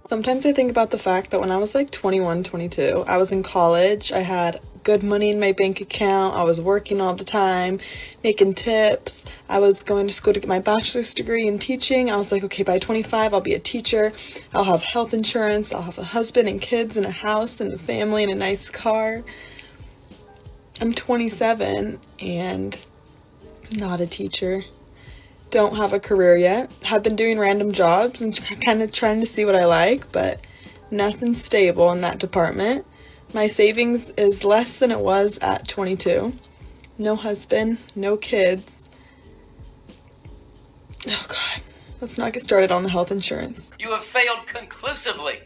Sometimes I think about the fact that when I was like 21, 22, I was in college, I had good money in my bank account, I was working all the time, making tips, I was going to school to get my bachelor's degree in teaching. I was like, okay, by 25, I'll be a teacher, I'll have health insurance, I'll have a husband and kids and a house and a family and a nice car. I'm 27 and not a teacher. Don't have a career yet. Have been doing random jobs and kind of trying to see what I like, but nothing stable in that department. My savings is less than it was at 22. No husband, no kids. Oh God, let's not get started on the health insurance. You have failed conclusively.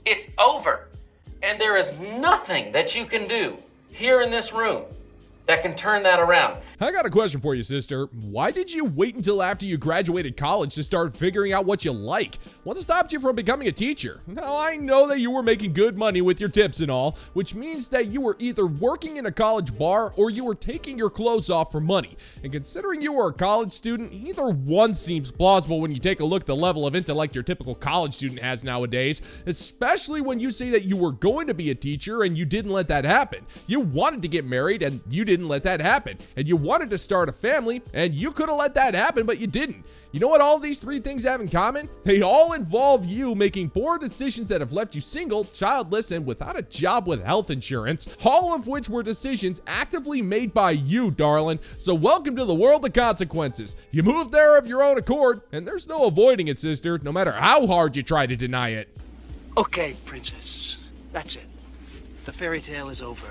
It's over. And there is nothing that you can do here in this room that can turn that around. I got a question for you, sister. Why did you wait until after you graduated college to start figuring out what you like? What stopped you from becoming a teacher? Now, I know that you were making good money with your tips and all, which means that you were either working in a college bar or you were taking your clothes off for money. And considering you were a college student, either one seems plausible when you take a look at the level of intellect your typical college student has nowadays, especially when you say that you were going to be a teacher and you didn't let that happen. You wanted to get married and you didn't let that happen. And you wanted to start a family and you could have let that happen, but you didn't. You know what all these three things have in common? They all involve you making poor decisions that have left you single, childless, and without a job with health insurance, all of which were decisions actively made by you, darling. So welcome to the world of consequences. You moved there of your own accord, and there's no avoiding it, sister, no matter how hard you try to deny it. Okay, princess, that's it. The fairy tale is over.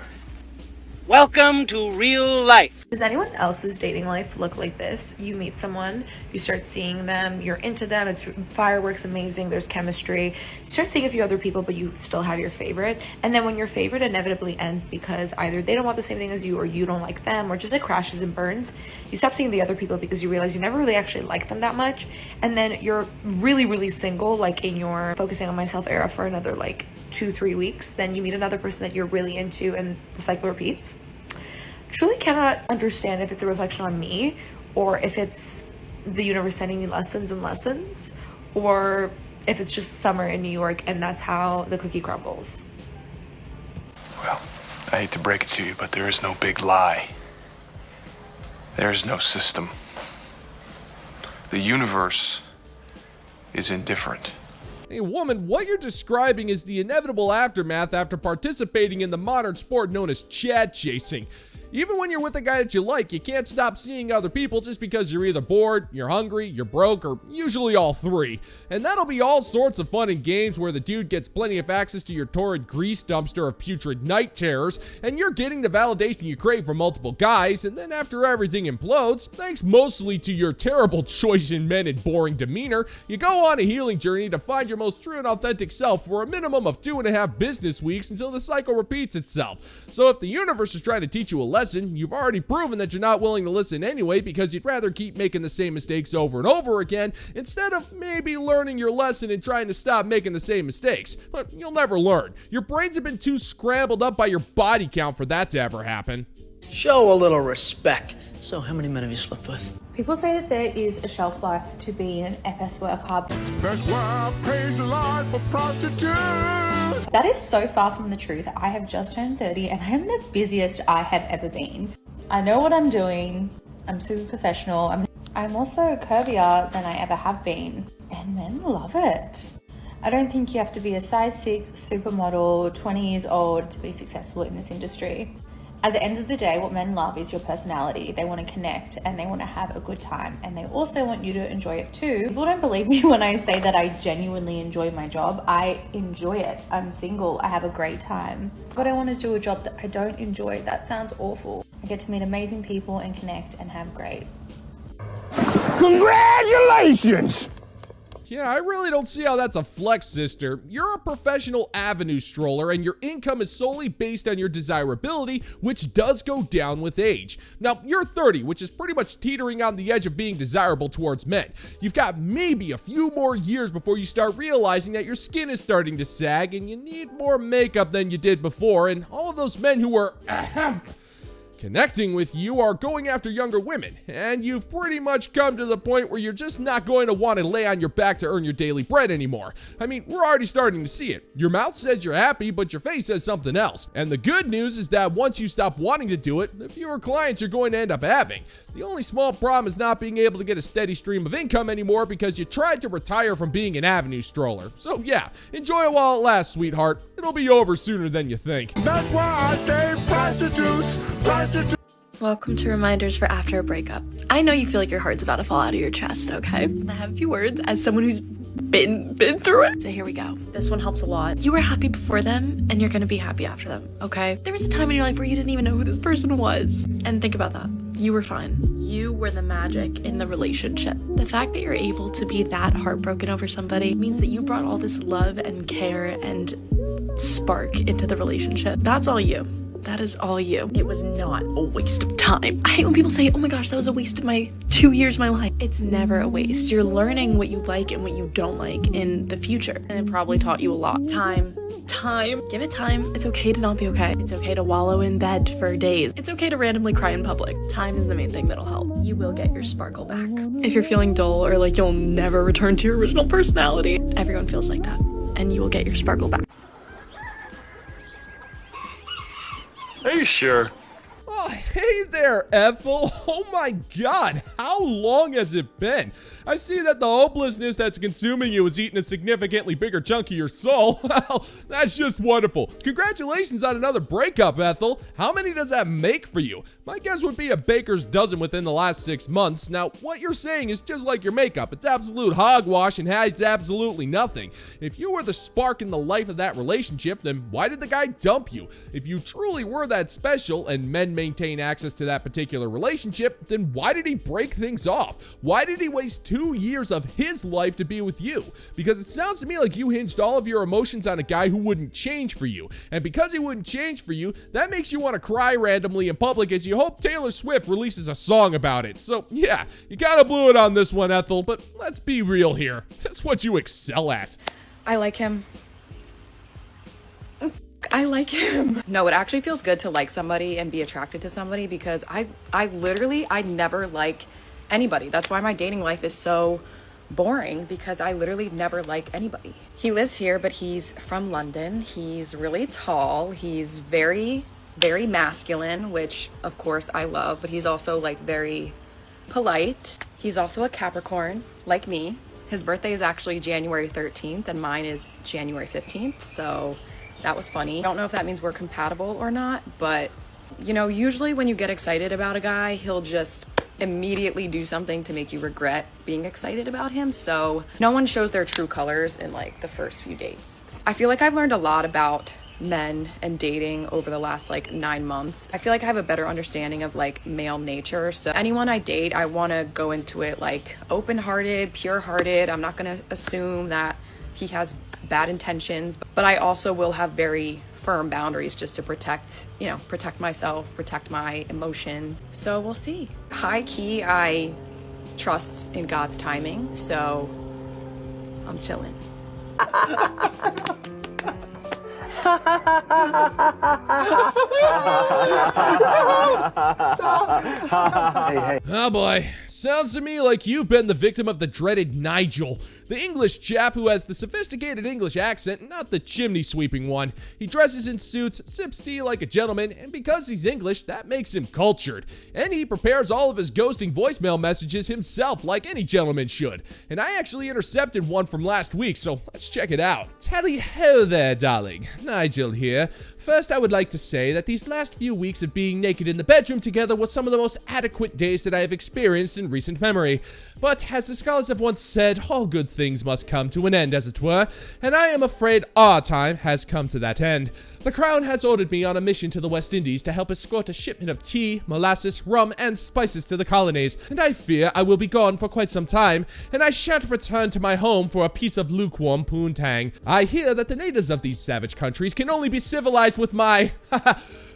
Welcome to real life. Does anyone else's dating life look like this? You meet someone, you start seeing them, you're into them, it's fireworks, amazing, there's chemistry. You start seeing a few other people, but you still have your favorite. And then when your favorite inevitably ends because either they don't want the same thing as you or you don't like them or just like crashes and burns, you stop seeing the other people because you realize you never really actually like them that much. And then you're really, really single, like in your focusing on myself era for another like 2-3 weeks. Then you meet another person that you're really into and the cycle repeats. Truly cannot understand if it's a reflection on me or if it's the universe sending me lessons and lessons or if it's just summer in New York and that's how the cookie crumbles. Well, I hate to break it to you, but there is no big lie. There is no system. The universe is indifferent. Hey woman, what you're describing is the inevitable aftermath after participating in the modern sport known as Chad chasing. Even when you're with a guy that you like, you can't stop seeing other people just because you're either bored, you're hungry, you're broke, or usually all three. And that'll be all sorts of fun and games where the dude gets plenty of access to your torrid grease dumpster of putrid night terrors, and you're getting the validation you crave from multiple guys, and then after everything implodes, thanks mostly to your terrible choice in men and boring demeanor, you go on a healing journey to find your most true and authentic self for a minimum of 2.5 business weeks until the cycle repeats itself. So if the universe is trying to teach you a lesson, you've already proven that you're not willing to listen anyway because you'd rather keep making the same mistakes over and over again instead of maybe learning your lesson and trying to stop making the same mistakes. But you'll never learn. Your brains have been too scrambled up by your body count for that to ever happen. Show a little respect. So, how many men have you slept with? People say that there is a shelf life to be an FS worker. First world, praise the Lord for prostitutes. That is so far from the truth. I have just turned 30 and I am the busiest I have ever been. I know what I'm doing. I'm super professional. I'm also curvier than I ever have been. And men love it. I don't think you have to be a size 6 supermodel, 20 years old to be successful in this industry. At the end of the day, what men love is your personality. They want to connect and they want to have a good time. And they also want you to enjoy it too. People don't believe me when I say that I genuinely enjoy my job. I enjoy it. I'm single. I have a great time. But I want to do a job that I don't enjoy. That sounds awful. I get to meet amazing people and connect and have great. Congratulations! Yeah, I really don't see how that's a flex, sister. You're a professional avenue stroller, and your income is solely based on your desirability, which does go down with age. Now, you're 30, which is pretty much teetering on the edge of being desirable towards men. You've got maybe a few more years before you start realizing that your skin is starting to sag, and you need more makeup than you did before, and all of those men who were connecting with you are going after younger women, and you've pretty much come to the point where you're just not going to want to lay on your back to earn your daily bread anymore. I mean, we're already starting to see it. Your mouth says you're happy, but your face says something else. And the good news is that once you stop wanting to do it, the fewer clients you're going to end up having. The only small problem is not being able to get a steady stream of income anymore because you tried to retire from being an avenue stroller. So yeah, enjoy it while it lasts, sweetheart. It'll be over sooner than you think. That's why I say prostitutes, prostitutes. Welcome to Reminders for After a Breakup. I know you feel like your heart's about to fall out of your chest, okay? I have a few words as someone who's been through it. So here we go. This one helps a lot. You were happy before them, and you're gonna be happy after them, okay? There was a time in your life where you didn't even know who this person was. And think about that. You were fine. You were the magic in the relationship. The fact that you're able to be that heartbroken over somebody means that you brought all this love and care and spark into the relationship. That's all you. That is all you. It was not a waste of time. I hate when people say, oh my gosh, that was a waste of my 2 years of my life. It's never a waste. You're learning what you like and what you don't like in the future. And it probably taught you a lot. Time. Give it time. It's okay to not be okay. It's okay to wallow in bed for days. It's okay to randomly cry in public. Time is the main thing that'll help. You will get your sparkle back. If you're feeling dull or like you'll never return to your original personality, everyone feels like that. And you will get your sparkle back. Are you sure? Oh, hey there, Ethel. Oh my God, how long has it been? I see that the hopelessness that's consuming you is eating a significantly bigger chunk of your soul. Well, that's just wonderful. Congratulations on another breakup, Ethel. How many does that make for you? My guess would be a baker's dozen within the last 6 months. Now, what you're saying is just like your makeup. It's absolute hogwash and hides absolutely nothing. If you were the spark in the life of that relationship, then why did the guy dump you? If you truly were that special and men maintain access to that particular relationship, then why did he break things off? Why did he waste 2 years of his life to be with you? Because it sounds to me like you hinged all of your emotions on a guy who wouldn't change for you. And because he wouldn't change for you, that makes you want to cry randomly in public as you hope Taylor Swift releases a song about it. So yeah, you kind of blew it on this one, Ethel, but let's be real here. That's what you excel at. I like him. I like him. No, it actually feels good to like somebody and be attracted to somebody because I never like anybody. That's why my dating life is so boring because I literally never like anybody. He lives here, but he's from London. He's really tall. He's very, very masculine, which of course I love, but he's also like very polite. He's also a Capricorn, like me. His birthday is actually January 13th and mine is January 15th, so that was funny. I don't know if that means we're compatible or not, but you know, usually when you get excited about a guy, he'll just immediately do something to make you regret being excited about him. So no one shows their true colors in like the first few dates. I feel like I've learned a lot about men and dating over the last like 9 months. I feel like I have a better understanding of like male nature. So anyone I date, I want to go into it like open-hearted, pure-hearted. I'm not going to assume that he has bad intentions, but I also will have very firm boundaries just to protect myself, protect my emotions. So we'll see. High key, I trust in God's timing, so I'm chilling. Oh boy, sounds to me like you've been the victim of the dreaded Nigel, the English chap who has the sophisticated English accent, not the chimney sweeping one. He dresses in suits, sips tea like a gentleman, and because he's English, that makes him cultured. And he prepares all of his ghosting voicemail messages himself like any gentleman should. And I actually intercepted one from last week, so let's check it out. Tally-ho there, darling. Nigel here. First, I would like to say that these last few weeks of being naked in the bedroom together was some of the most adequate days that I have experienced in recent memory. But, as the scholars have once said, all good things must come to an end, as it were, and I am afraid our time has come to that end. The Crown has ordered me on a mission to the West Indies to help escort a shipment of tea, molasses, rum, and spices to the colonies, and I fear I will be gone for quite some time, and I shan't return to my home for a piece of lukewarm poontang. I hear that the natives of these savage countries can only be civilized with my...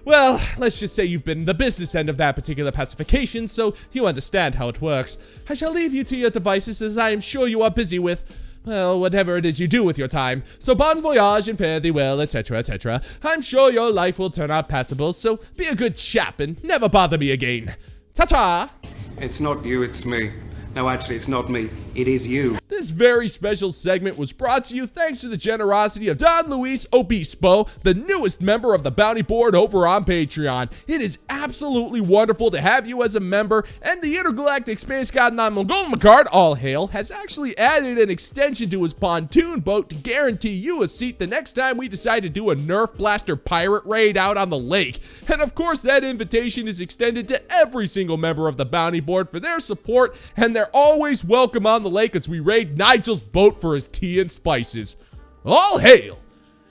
Well, let's just say you've been the business end of that particular pacification, so you understand how it works. I shall leave you to your devices as I am sure you are busy with... well, whatever it is you do with your time. So bon voyage and fare thee well, etc., etc. I'm sure your life will turn out passable, so be a good chap and never bother me again. Ta-ta! It's not you, it's me. No, actually, it's not me. It is you. This very special segment was brought to you thanks to the generosity of Don Luis Obispo, the newest member of the Bounty Board over on Patreon. It is absolutely wonderful to have you as a member, and the Intergalactic Space God Non-Mongol Macard, all hail, has actually added an extension to his pontoon boat to guarantee you a seat the next time we decide to do a Nerf Blaster pirate raid out on the lake. And of course, that invitation is extended to every single member of the Bounty Board for their support, and they're always welcome on the lake as we raid Nigel's boat for his tea and spices. All hail!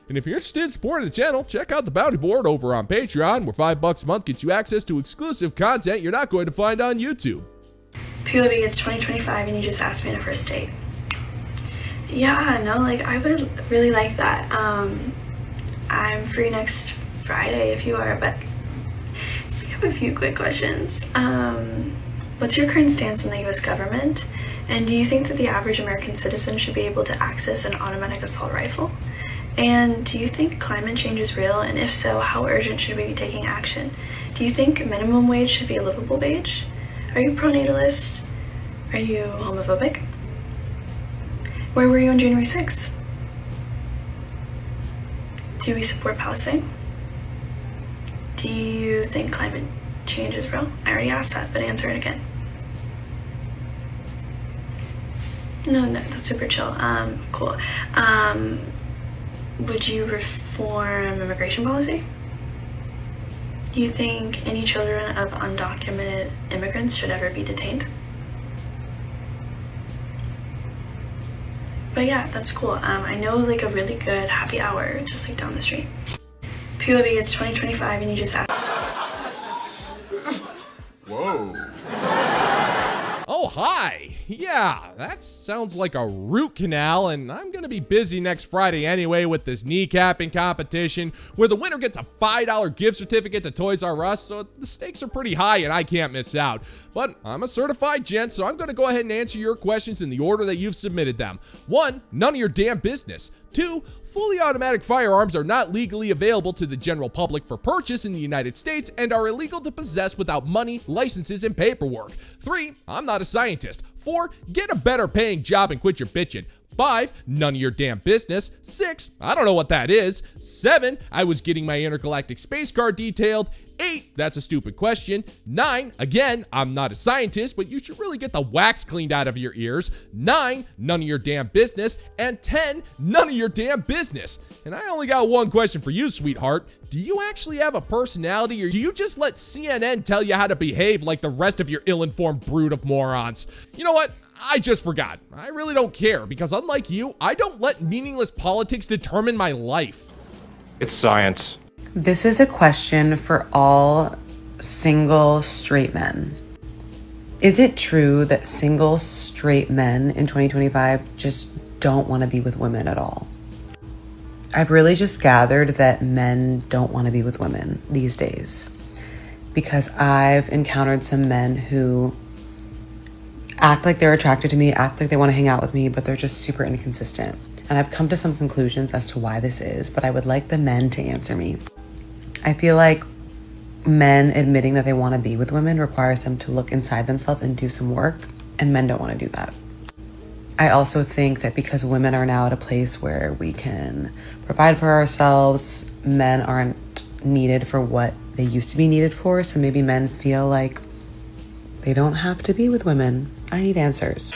And if you're interested in supporting the channel, check out the Bounty Board over on Patreon, where $5 a month gets you access to exclusive content you're not going to find on YouTube. POV, it's 2025 and you just asked me on a first date. Yeah, no, like, I would really like that. I'm free next Friday if you are, but just have a few quick questions. What's your current stance on the US government? And do you think that the average American citizen should be able to access an automatic assault rifle? And do you think climate change is real? And if so, how urgent should we be taking action? Do you think minimum wage should be a livable wage? Are you pro-natalist? Are you homophobic? Where were you on January 6th? Do we support Palestine? Do you think climate change is real? I already asked that, but answer it again. No, that's super chill. Cool. Would you reform immigration policy? Do you think any children of undocumented immigrants should ever be detained? But yeah, that's cool. I know like a really good happy hour just like down the street. POV, it's 2025 and you just asked. Whoa. Oh, hi. Yeah, that sounds like a root canal, and I'm gonna be busy next Friday anyway with this kneecapping competition where the winner gets a $5 gift certificate to Toys R Us, so the stakes are pretty high and I can't miss out. But I'm a certified gent, so I'm gonna go ahead and answer your questions in the order that you've submitted them. 1, none of your damn business. 2, fully automatic firearms are not legally available to the general public for purchase in the United States and are illegal to possess without money, licenses, and paperwork. 3, I'm not a scientist. 4, get a better paying job and quit your bitching. 5, none of your damn business. 6, I don't know what that is. 7, I was getting my intergalactic space car detailed. 8, that's a stupid question. 9, again, I'm not a scientist, but you should really get the wax cleaned out of your ears. 9, none of your damn business. And 10, none of your damn business. And I only got one question for you, sweetheart. Do you actually have a personality, or do you just let CNN tell you how to behave like the rest of your ill-informed brood of morons? You know what? I just forgot. I really don't care, because unlike you, I don't let meaningless politics determine my life. It's science. This is a question for all single straight men. Is it true that single straight men in 2025 just don't want to be with women at all? I've really just gathered that men don't want to be with women these days, because I've encountered some men who act like they're attracted to me, act like they want to hang out with me, but they're just super inconsistent. And I've come to some conclusions as to why this is, but I would like the men to answer me. I feel like men admitting that they want to be with women requires them to look inside themselves and do some work, and men don't want to do that. I also think that because women are now at a place where we can provide for ourselves, men aren't needed for what they used to be needed for, so maybe men feel like they don't have to be with women. I need answers.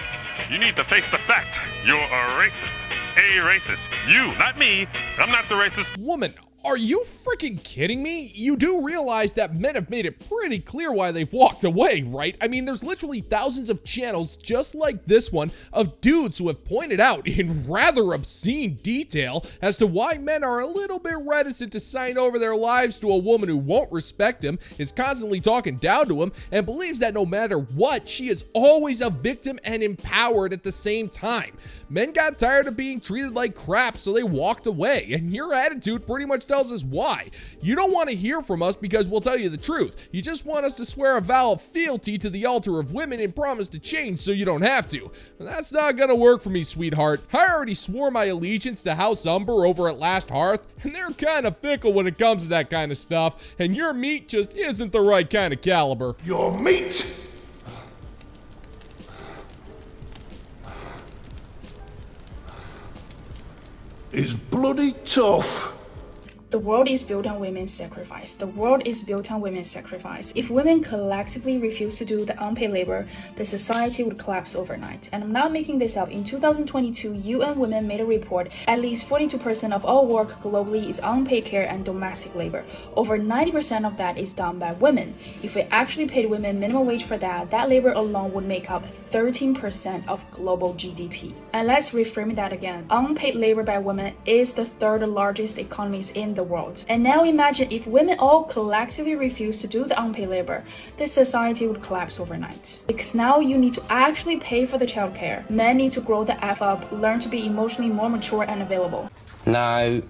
You need to face the fact. You're a racist. A racist. You, not me. I'm not the racist. Woman, are you freaking kidding me? You do realize that men have made it pretty clear why they've walked away, right? I mean, there's literally thousands of channels just like this one of dudes who have pointed out in rather obscene detail as to why men are a little bit reticent to sign over their lives to a woman who won't respect him, is constantly talking down to him, and believes that no matter what, she is always a victim and empowered at the same time. Men got tired of being treated like crap, so they walked away, and your attitude pretty much tells us why. You don't want to hear from us because we'll tell you the truth. You just want us to swear a vow of fealty to the altar of women and promise to change so you don't have to. And that's not gonna work for me, sweetheart. I already swore my allegiance to House Umber over at Last Hearth, and they're kind of fickle when it comes to that kind of stuff, and your meat just isn't the right kind of caliber. Your meat is bloody tough. The world is built on women's sacrifice. The world is built on women's sacrifice. If women collectively refuse to do the unpaid labor, the society would collapse overnight. And I'm not making this up. In 2022, UN Women made a report. At least 42% of all work globally is unpaid care and domestic labor. Over 90% of that is done by women. If we actually paid women minimum wage for that, that labor alone would make up 13% of global GDP. And let's reframe that again. Unpaid labor by women is the third largest economy in the world. And now imagine if women all collectively refuse to do the unpaid labor, this society would collapse overnight. Because now you need to actually pay for the childcare. Men need to grow the F up, learn to be emotionally more mature and available. No.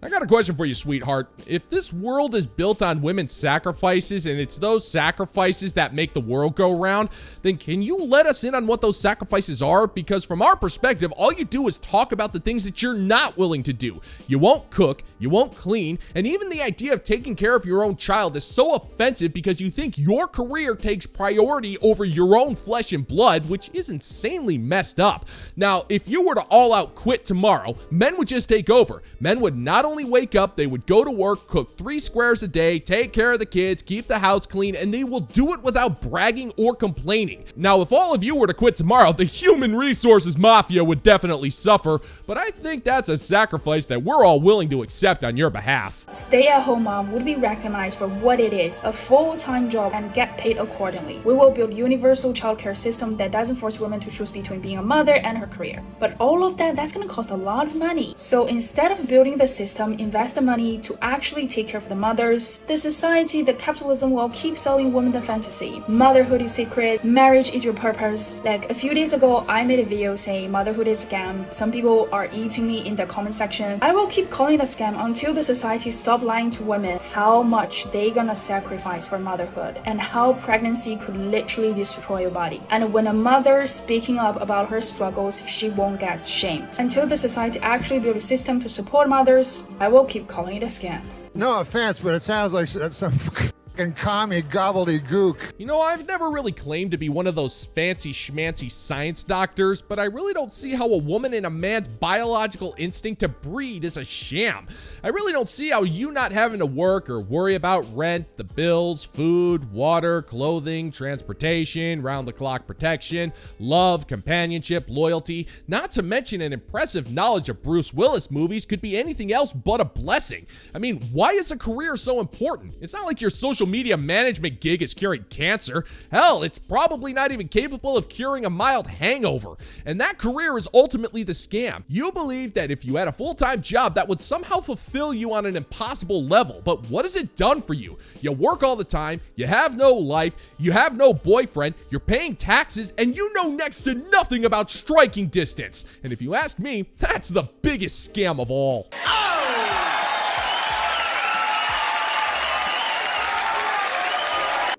I got a question for you, sweetheart. If this world is built on women's sacrifices and it's those sacrifices that make the world go round, then can you let us in on what those sacrifices are? Because from our perspective, all you do is talk about the things that you're not willing to do. You won't cook, you won't clean, and even the idea of taking care of your own child is so offensive because you think your career takes priority over your own flesh and blood, which is insanely messed up. Now, if you were to all out quit tomorrow, men would just take over. Men would not only wake up, they would go to work, cook 3 squares a day, take care of the kids, keep the house clean, and they will do it without bragging or complaining. Now, if all of you were to quit tomorrow, the human resources mafia would definitely suffer, but I think that's a sacrifice that we're all willing to accept on your behalf. Stay-at-home mom would be recognized for what it is, a full-time job, and get paid accordingly. We will build universal childcare system that doesn't force women to choose between being a mother and her career. But all of that's going to cost a lot of money. So instead of building the system, invest the money to actually take care of the mothers. The society, the capitalism will keep selling women the fantasy. Motherhood is secret, marriage is your purpose. Like a few days ago, I made a video saying motherhood is a scam. Some people are eating me in the comment section. I will keep calling it a scam until the society stop lying to women how much they gonna sacrifice for motherhood and how pregnancy could literally destroy your body. And when a mother speaking up about her struggles, she won't get shamed. Until the society actually build a system to support mothers, I will keep calling it a scam. No offense, but it sounds like some fucking commie gobbledygook. You know, I've never really claimed to be one of those fancy schmancy science doctors, but I really don't see how a woman and a man's biological instinct to breed is a sham. I really don't see how you not having to work or worry about rent, the bills, food, water, clothing, transportation, round-the-clock protection, love, companionship, loyalty, not to mention an impressive knowledge of Bruce Willis movies could be anything else but a blessing. I mean, why is a career so important? It's not like your social media management gig is curing cancer. Hell, it's probably not even capable of curing a mild hangover. And that career is ultimately the scam. You believe that if you had a full-time job that would somehow fulfill you on an impossible level, but what has it done for you? You work all the time, you have no life, you have no boyfriend, you're paying taxes, and you know next to nothing about striking distance. And if you ask me, that's the biggest scam of all.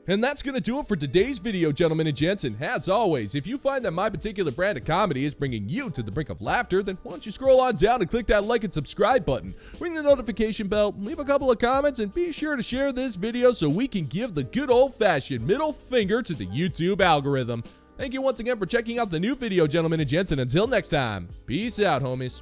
And that's going to do it for today's video, gentlemen and gents. And as always, if you find that my particular brand of comedy is bringing you to the brink of laughter, then why don't you scroll on down and click that like and subscribe button. Ring the notification bell, leave a couple of comments, and be sure to share this video so we can give the good old-fashioned middle finger to the YouTube algorithm. Thank you once again for checking out the new video, gentlemen and gents. And until next time, peace out, homies.